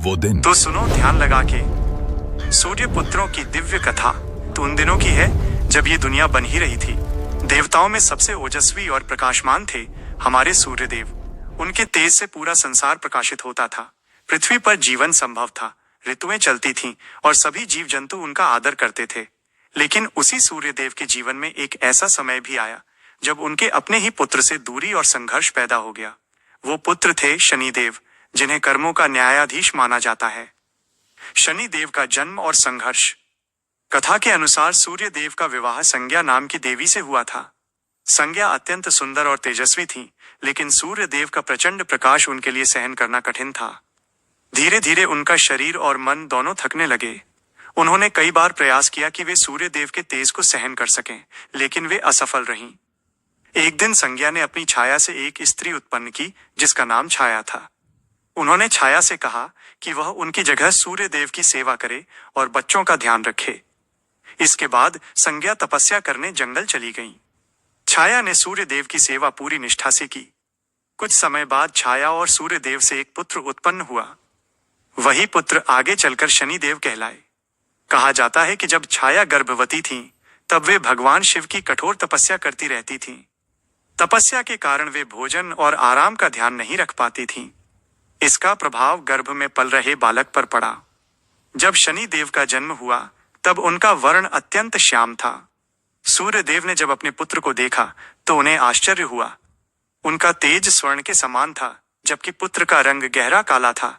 वो दिन। तो सुनो ध्यान लगा के, सूर्य पुत्रों की दिव्य कथा तो उन दिनों की है जब ये दुनिया बन ही रही थी। देवताओं में सबसे ओजस्वी और प्रकाशमान थे हमारे सूर्य देव। उनके तेज से पूरा संसार प्रकाशित होता था। पृथ्वी पर जीवन संभव था, ऋतुएं चलती थीं और सभी जीव जंतु उनका आदर करते थे। लेकिन उसी सूर्य देव के जीवन में एक ऐसा समय भी आया जब उनके अपने ही पुत्र से दूरी और संघर्ष पैदा हो गया। वो पुत्र थे शनिदेव, जिन्हें कर्मों का न्यायाधीश माना जाता है। शनिदेव का जन्म और संघर्ष। कथा के अनुसार सूर्य देव का विवाह संज्ञा नाम की देवी से हुआ था। संज्ञा अत्यंत सुंदर और तेजस्वी थी, लेकिन सूर्य देव का प्रचंड प्रकाश उनके लिए सहन करना कठिन था। धीरे धीरे उनका शरीर और मन दोनों थकने लगे। उन्होंने कई बार प्रयास किया कि वे सूर्य देव के तेज को सहन कर सकें, लेकिन वे असफल रहीं। एक दिन संज्ञा ने अपनी छाया से एक स्त्री उत्पन्न की जिसका नाम छाया था। उन्होंने छाया से कहा कि वह उनकी जगह सूर्य देव की सेवा करे और बच्चों का ध्यान रखे। इसके बाद संज्ञा तपस्या करने जंगल चली गईं। छाया ने सूर्य देव की सेवा पूरी निष्ठा से की। कुछ समय बाद छाया और सूर्य देव से एक पुत्र उत्पन्न हुआ। वही पुत्र आगे चलकर शनिदेव कहलाए। कहा जाता है कि जब छाया गर्भवती थी तब वे भगवान शिव की कठोर तपस्या करती रहती थीं। तपस्या के कारण वे भोजन और आराम का ध्यान नहीं रख पाती थीं। इसका प्रभाव गर्भ में पल रहे बालक पर पड़ा। जब शनिदेव का जन्म हुआ तब उनका वर्ण अत्यंत श्याम था। सूर्य देव ने जब अपने पुत्र को देखा तो उन्हें आश्चर्य हुआ। उनका तेज स्वर्ण के समान था, जबकि पुत्र का रंग गहरा काला था।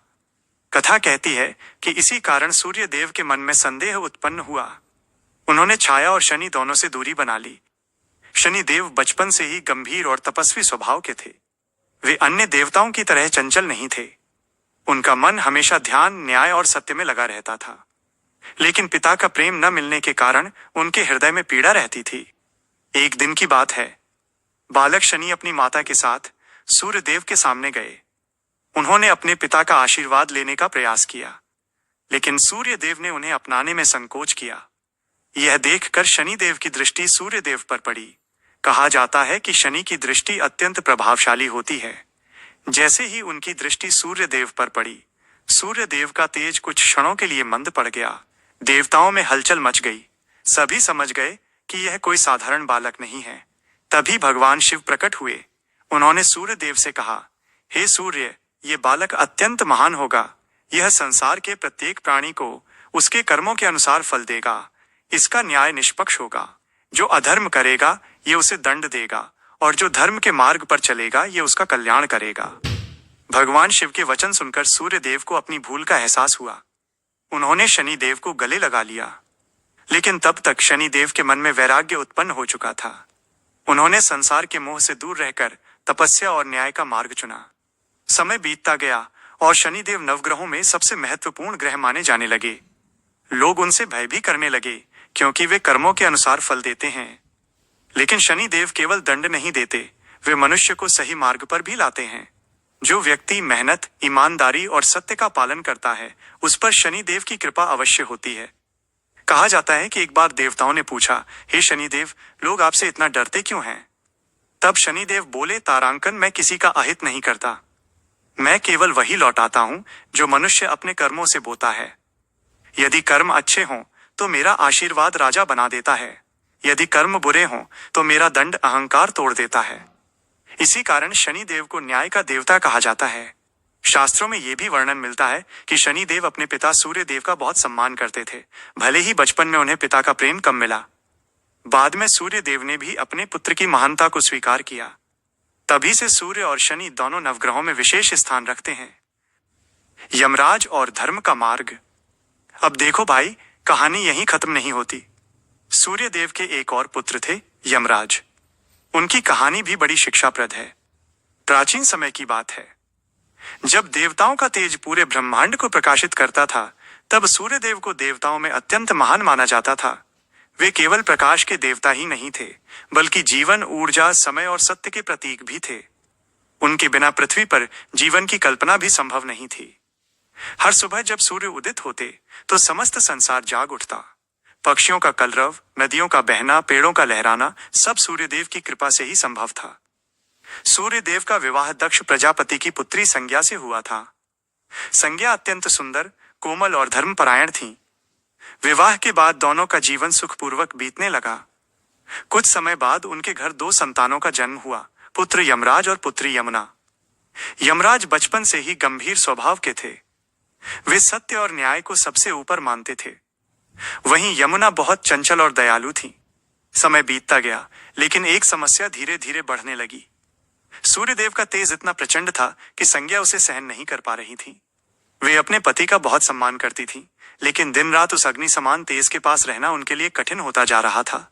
कथा कहती है कि इसी कारण सूर्य देव के मन में संदेह उत्पन्न हुआ। उन्होंने छाया और शनि दोनों से दूरी बना ली। शनिदेव बचपन से ही गंभीर और तपस्वी स्वभाव के थे। वे अन्य देवताओं की तरह चंचल नहीं थे। उनका मन हमेशा ध्यान, न्याय और सत्य में लगा रहता था। लेकिन पिता का प्रेम न मिलने के कारण उनके हृदय में पीड़ा रहती थी। एक दिन की बात है, बालक शनि अपनी माता के साथ सूर्य देव के सामने गए। उन्होंने अपने पिता का आशीर्वाद लेने का प्रयास किया, लेकिन सूर्य देव ने उन्हें अपनाने में संकोच किया। यह देखकर शनिदेव की दृष्टि सूर्य देव पर पड़ी। कहा जाता है कि शनि की दृष्टि अत्यंत प्रभावशाली होती है। जैसे ही उनकी दृष्टि सूर्य देव पर पड़ी, सूर्य देव का तेज कुछ क्षणों के लिए मंद पड़ गया। देवताओं में हलचल मच गई। सभी समझ गए कि यह कोई साधारण बालक नहीं है। तभी भगवान शिव प्रकट हुए। उन्होंने सूर्य देव से कहा, हे सूर्य, ये बालक अत्यंत महान होगा। यह संसार के प्रत्येक प्राणी को उसके कर्मों के अनुसार फल देगा। इसका न्याय निष्पक्ष होगा। जो अधर्म करेगा ये उसे दंड देगा, और जो धर्म के मार्ग पर चलेगा ये उसका कल्याण करेगा। भगवान शिव के वचन सुनकर सूर्य देव को अपनी भूल का एहसास हुआ। उन्होंने शनिदेव को गले लगा लिया, लेकिन तब तक शनिदेव के मन में वैराग्य उत्पन्न हो चुका था। उन्होंने संसार के मोह से दूर रहकर तपस्या और न्याय का मार्ग चुना। समय बीतता गया और शनिदेव नवग्रहों में सबसे महत्वपूर्ण ग्रह माने जाने लगे। लोग उनसे भय भी करने लगे, क्योंकि वे कर्मों के अनुसार फल देते हैं। लेकिन शनिदेव केवल दंड नहीं देते, वे मनुष्य को सही मार्ग पर भी लाते हैं। जो व्यक्ति मेहनत, ईमानदारी और सत्य का पालन करता है, उस पर शनिदेव की कृपा अवश्य होती है। कहा जाता है कि एक बार देवताओं ने पूछा, हे शनिदेव, लोग आपसे इतना डरते क्यों हैं? तब शनिदेव बोले, तारांकन, मैं किसी का अहित नहीं करता। मैं केवल वही लौटाता हूं जो मनुष्य अपने कर्मों से बोता है। यदि कर्म अच्छे हों तो मेरा आशीर्वाद राजा बना देता है। यदि कर्म बुरे हों तो मेरा दंड अहंकार तोड़ देता है। इसी कारण शनिदेव को न्याय का देवता कहा जाता है। शास्त्रों में यह भी वर्णन मिलता है कि शनिदेव अपने पिता सूर्य देव का बहुत सम्मान करते थे, भले ही बचपन में उन्हें पिता का प्रेम कम मिला। बाद में सूर्य देव ने भी अपने पुत्र की महानता को स्वीकार किया। तभी से सूर्य और शनि दोनों नवग्रहों में विशेष स्थान रखते हैं। यमराज और धर्म का मार्ग। अब देखो भाई, कहानी यहीं खत्म नहीं होती। सूर्य देव के एक और पुत्र थे, यमराज। उनकी कहानी भी बड़ी शिक्षाप्रद है। प्राचीन समय की बात है, जब देवताओं का तेज पूरे ब्रह्मांड को प्रकाशित करता था, तब सूर्य देव को देवताओं में अत्यंत महान माना जाता था। वे केवल प्रकाश के देवता ही नहीं थे, बल्कि जीवन, ऊर्जा, समय और सत्य के प्रतीक भी थे। उनके बिना पृथ्वी पर जीवन की कल्पना भी संभव नहीं थी। हर सुबह जब सूर्य उदित होते तो समस्त संसार जाग उठता। पक्षियों का कलरव, नदियों का बहना, पेड़ों का लहराना, सब सूर्यदेव की कृपा से ही संभव था। सूर्यदेव का विवाह दक्ष प्रजापति की पुत्री संज्ञा से हुआ था। संज्ञा अत्यंत सुंदर, कोमल और धर्मपरायण थीं। विवाह के बाद दोनों का जीवन सुखपूर्वक बीतने लगा। कुछ समय बाद उनके घर 2 संतानों का जन्म हुआ, पुत्र यमराज और पुत्री यमुना। यमराज बचपन से ही गंभीर स्वभाव के थे। वे सत्य और न्याय को सबसे ऊपर मानते थे। वहीं यमुना बहुत चंचल और दयालु थी। समय बीतता गया, लेकिन एक समस्या धीरे धीरे बढ़ने लगी। सूर्यदेव का तेज इतना प्रचंड था कि संज्ञा उसे सहन नहीं कर पा रही थी। वे अपने पति का बहुत सम्मान करती थी, लेकिन दिन रात उस अग्नि समान तेज के पास रहना उनके लिए कठिन होता जा रहा था।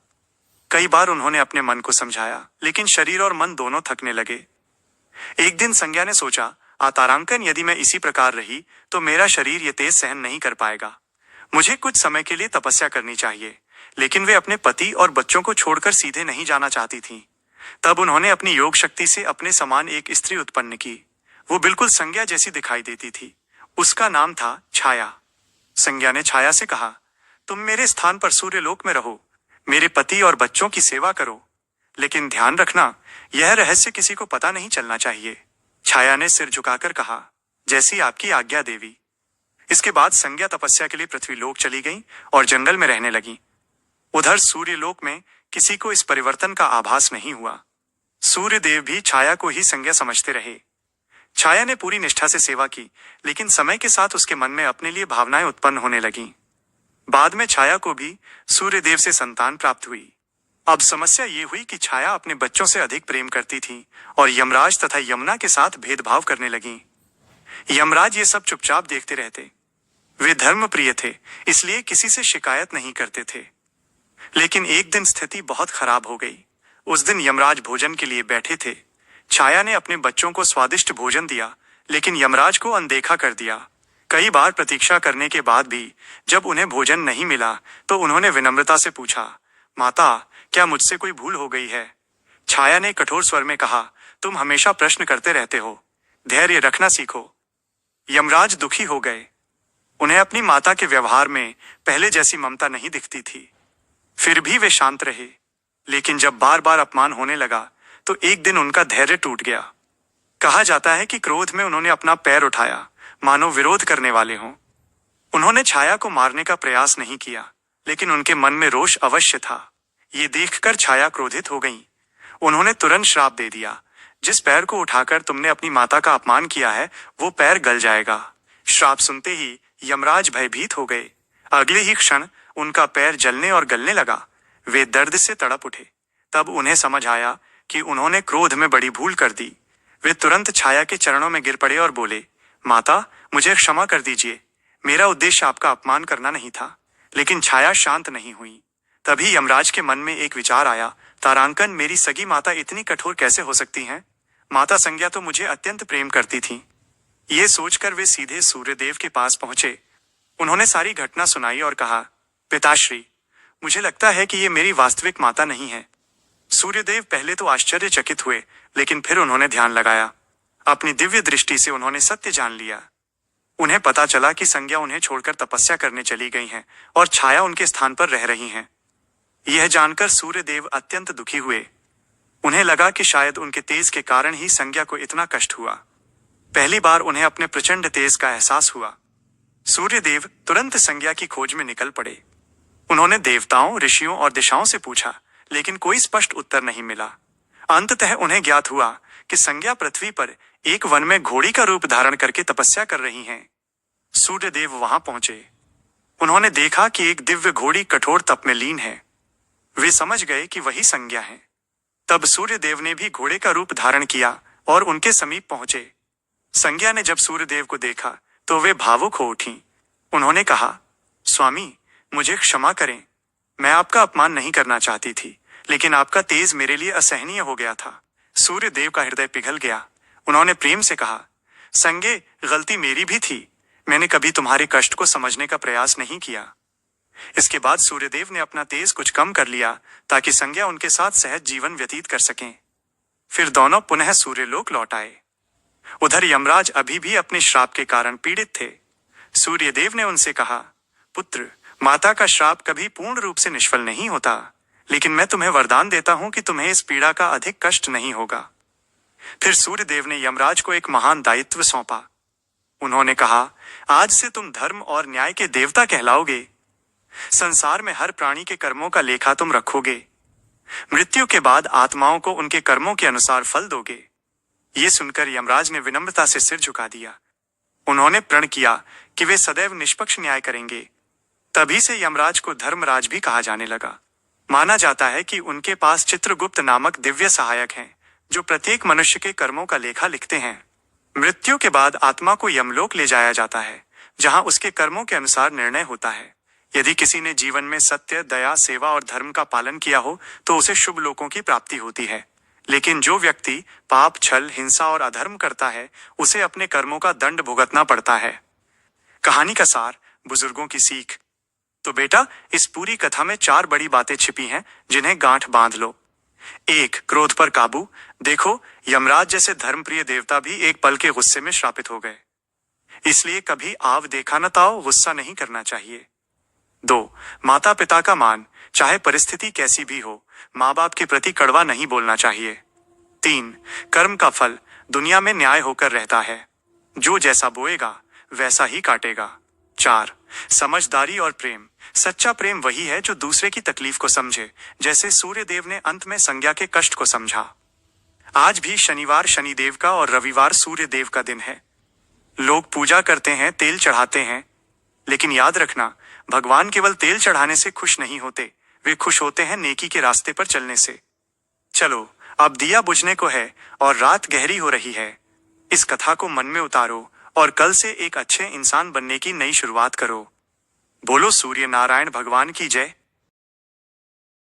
कई बार उन्होंने अपने मन को समझाया, लेकिन शरीर और मन दोनों थकने लगे। एक दिन संज्ञा ने सोचा, तारांकन, यदि मैं इसी प्रकार रही तो मेरा शरीर ये तेज सहन नहीं कर पाएगा। मुझे कुछ समय के लिए तपस्या करनी चाहिए। लेकिन वे अपने पति और बच्चों को छोड़कर सीधे नहीं जाना चाहती थीं। तब उन्होंने अपनी योग शक्ति से अपने समान एक स्त्री उत्पन्न की। वो बिल्कुल संज्ञा जैसी दिखाई देती थी। उसका नाम था छाया। संज्ञा ने छाया से कहा, तुम मेरे स्थान पर सूर्यलोक में रहो, मेरे पति और बच्चों की सेवा करो, लेकिन ध्यान रखना, यह रहस्य किसी को पता नहीं चलना चाहिए। छाया ने सिर झुकाकर कहा, जैसी आपकी आज्ञा देवी। इसके बाद संज्ञा तपस्या के लिए पृथ्वीलोक चली गई और जंगल में रहने लगी। उधर सूर्यलोक में किसी को इस परिवर्तन का आभास नहीं हुआ। सूर्यदेव भी छाया को ही संज्ञा समझते रहे। छाया ने पूरी निष्ठा से सेवा की, लेकिन समय के साथ उसके मन में अपने लिए भावनाएं उत्पन्न होने लगीं। बाद में छाया को भी सूर्यदेव से संतान प्राप्त हुई। अब समस्या ये हुई कि छाया अपने बच्चों से अधिक प्रेम करती थी और यमराज तथा यमुना के साथ भेदभाव करने लगी। यमराज ये सब चुपचाप देखते रहते। वे धर्मप्रिय थे, इसलिए किसी से शिकायत नहीं करते थे। लेकिन एक दिन स्थिति बहुत खराब हो गई। उस दिन यमराज भोजन के लिए बैठे थे। छाया ने अपने बच्चों को स्वादिष्ट भोजन दिया, लेकिन यमराज को अनदेखा कर दिया। कई बार प्रतीक्षा करने के बाद भी जब उन्हें भोजन नहीं मिला तो उन्होंने विनम्रता से पूछा, माता, क्या मुझसे कोई भूल हो गई है? छाया ने कठोर स्वर में कहा, तुम हमेशा प्रश्न करते रहते हो, धैर्य रखना सीखो। यमराज दुखी हो गए। उन्हें अपनी माता के व्यवहार में पहले जैसी ममता नहीं दिखती थी। फिर भी वे शांत रहे। लेकिन जब बार बार अपमान होने लगा तो एक दिन उनका धैर्य टूट गया। कहा जाता है कि क्रोध में उन्होंने अपना पैर उठाया, मानो विरोध करने वाले हों। उन्होंने छाया को मारने का प्रयास नहीं किया, लेकिन उनके मन में रोष अवश्य था। ये देखकर छाया क्रोधित हो गईं। उन्होंने तुरंत श्राप दे दिया, जिस पैर को उठाकर तुमने अपनी माता का अपमान किया है वो पैर गल जाएगा। श्राप सुनते ही यमराज भयभीत हो गए। अगले ही क्षण उनका पैर जलने और गलने लगा। वे दर्द से तड़प उठे। तब उन्हें समझ आया कि उन्होंने क्रोध में बड़ी भूल कर दी। वे तुरंत छाया के चरणों में गिर पड़े और बोले, माता, मुझे क्षमा कर दीजिए, मेरा उद्देश्य आपका अपमान करना नहीं था। लेकिन छाया शांत नहीं हुई। तभी यमराज के मन में एक विचार आया, तारांकन, मेरी सगी माता इतनी कठोर कैसे हो सकती हैं? माता संज्ञा तो मुझे अत्यंत प्रेम करती थी। ये सोचकर वे सीधे सूर्यदेव के पास पहुंचे। उन्होंने सारी घटना सुनाई और कहा, पिताश्री, मुझे लगता है कि ये मेरी वास्तविक माता नहीं है। सूर्यदेव पहले तो आश्चर्यचकित हुए, लेकिन फिर उन्होंने ध्यान लगाया। अपनी दिव्य दृष्टि से उन्होंने सत्य जान लिया। उन्हें पता चला कि संज्ञा उन्हें छोड़कर तपस्या करने चली गई हैं और छाया उनके स्थान पर रह रही हैं। यह जानकर सूर्यदेव अत्यंत दुखी हुए। उन्हें लगा कि शायद उनके तेज के कारण ही संज्ञा को इतना कष्ट हुआ। पहली बार उन्हें अपने प्रचंड तेज का एहसास हुआ। सूर्यदेव तुरंत संज्ञा की खोज में निकल पड़े। उन्होंने देवताओं, ऋषियों और दिशाओं से पूछा, लेकिन कोई स्पष्ट उत्तर नहीं मिला। अंततः उन्हें ज्ञात हुआ कि संज्ञा पृथ्वी पर एक वन में घोड़ी का रूप धारण करके तपस्या कर रही हैं। सूर्यदेव वहां पहुंचे। उन्होंने देखा कि एक दिव्य घोड़ी कठोर तप में लीन है। वे समझ गए कि वही संज्ञा है। तब सूर्यदेव ने भी घोड़े का रूप धारण किया और उनके समीप पहुंचे। संज्ञा ने जब सूर्यदेव को देखा तो वे भावुक हो उठीं। उन्होंने कहा, स्वामी, मुझे क्षमा करें, मैं आपका अपमान नहीं करना चाहती थी, लेकिन आपका तेज मेरे लिए असहनीय हो गया था। सूर्यदेव का हृदय पिघल गया। उन्होंने प्रेम से कहा, संज्ञे, गलती मेरी भी थी, मैंने कभी तुम्हारे कष्ट को समझने का प्रयास नहीं किया। इसके बाद सूर्यदेव ने अपना तेज कुछ कम कर लिया ताकि संज्ञा उनके साथ सहज जीवन व्यतीत कर सकें। फिर दोनों पुनः सूर्यलोक लौट आए। उधर यमराज अभी भी अपने श्राप के कारण पीड़ित थे। सूर्यदेव ने उनसे कहा, पुत्र, माता का श्राप कभी पूर्ण रूप से निष्फल नहीं होता, लेकिन मैं तुम्हें वरदान देता हूं कि तुम्हें इस पीड़ा का अधिक कष्ट नहीं होगा। फिर सूर्यदेव ने यमराज को एक महान दायित्व सौंपा। उन्होंने कहा, आज से तुम धर्म और न्याय के देवता कहलाओगे। संसार में हर प्राणी के कर्मों का लेखा तुम रखोगे। मृत्यु के बाद आत्माओं को उनके कर्मों के अनुसार फल दोगे। ये सुनकर यमराज ने विनम्रता से सिर झुका दिया। उन्होंने प्रण किया कि वे सदैव निष्पक्ष न्याय करेंगे। तभी से यमराज को धर्मराज भी कहा जाने लगा। माना जाता है कि उनके पास चित्रगुप्त नामक दिव्य सहायक हैं, जो प्रत्येक मनुष्य के कर्मों का लेखा लिखते हैं। मृत्यु के बाद आत्मा को यमलोक ले जाया जाता है, जहां उसके कर्मों के अनुसार निर्णय होता है। यदि किसी ने जीवन में सत्य, दया, सेवा और धर्म का पालन किया हो तो उसे शुभ लोकों की प्राप्ति होती है। लेकिन जो व्यक्ति पाप, छल, हिंसा और अधर्म करता है, उसे अपने कर्मों का दंड भुगतना पड़ता है। कहानी का सार, बुजुर्गों की सीख। तो बेटा, इस पूरी कथा में 4 बड़ी बातें छिपी हैं, जिन्हें गांठ बांध लो। 1. क्रोध पर काबू। देखो, यमराज जैसे धर्मप्रिय देवता भी एक पल के गुस्से में श्रापित हो गए। इसलिए कभी आव देखा न ताओ गुस्सा नहीं करना चाहिए। 2. माता पिता का मान। चाहे परिस्थिति कैसी भी हो, माँ बाप के प्रति कड़वा नहीं बोलना चाहिए। 3. कर्म का फल। दुनिया में न्याय होकर रहता है। जो जैसा बोएगा वैसा ही काटेगा। 4. समझदारी और प्रेम। सच्चा प्रेम वही है जो दूसरे की तकलीफ को समझे, जैसे सूर्य देव ने अंत में संज्ञा के कष्ट को समझा। आज भी शनिवार शनिदेव का और रविवार सूर्य देव का दिन है। लोग पूजा करते हैं, तेल चढ़ाते हैं, लेकिन याद रखना, भगवान केवल तेल चढ़ाने से खुश नहीं होते, वे खुश होते हैं नेकी के रास्ते पर चलने से। चलो, अब दिया बुझने को है और रात गहरी हो रही है। इस कथा को मन में उतारो और कल से एक अच्छे इंसान बनने की नई शुरुआत करो। बोलो सूर्य नारायण भगवान की जय।